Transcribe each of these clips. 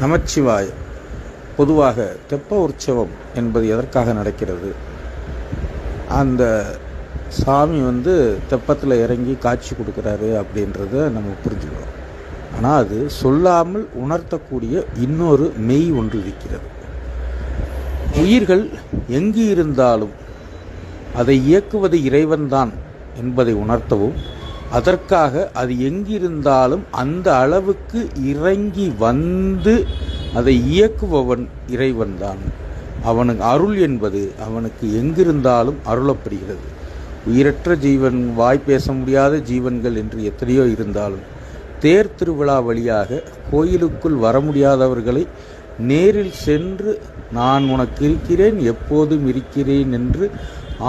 நமச்சிவாய. பொதுவாக தெப்ப உற்சவம் என்பது எதற்காக நடக்கிறது? அந்த சாமி தெப்பத்தில் இறங்கி காட்சி கொடுக்குறாரு அப்படின்றத நம்ம புரிஞ்சுக்கிறோம். ஆனால் அது சொல்லாமல் உணர்த்தக்கூடிய இன்னொரு மெய் ஒன்று இருக்கிறது. உயிர்கள் எங்கு இருந்தாலும் அதை இயக்குவது இறைவன்தான் என்பதை உணர்த்தவும், அதற்காக அது எங்கிருந்தாலும் அந்த அளவுக்கு இறங்கி வந்து அதை இயக்குபவன் இறைவன்தான். அவனுக்கு அருள் என்பது அவனுக்கு எங்கிருந்தாலும் அருளப்படுகிறது. உயிரற்ற ஜீவன், வாய் பேச முடியாத ஜீவன்கள் என்று எத்தனையோ இருந்தாலும் தேர் திருவிழா வழியாக கோயிலுக்குள் வர முடியாதவர்களை நேரில் சென்று நான் உனக்கு இருக்கிறேன், எப்போதும் இருக்கிறேன் என்று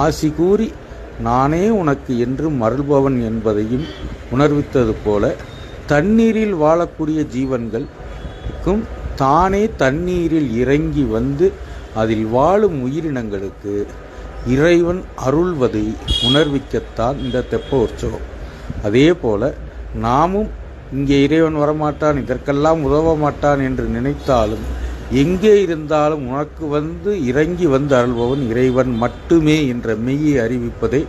ஆசி கூறி நானே உனக்கு என்றும் அருள்பவன் என்பதையும் உணர்வித்தது போல, தண்ணீரில் வாழக்கூடிய ஜீவன்களுக்கும் தானே தண்ணீரில் இறங்கி வந்து அதில் வாழும் உயிரினங்களுக்கு இறைவன் அருள்வதை உணர்விக்கத்தான் இந்த தெப்ப உற்சவம். அதே போல நாமும் இங்கே இறைவன் வரமாட்டான், இதற்கெல்லாம் உதவ மாட்டான் என்று நினைத்தாலும் எங்கே இருந்தாலும் உனக்கு இறங்கி அருள்பவன் இறைவன் மட்டுமே என்ற மெய்யை அறிவிப்பதே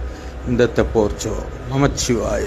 இந்த தெப்ப உற்சவம். நமச்சிவாய.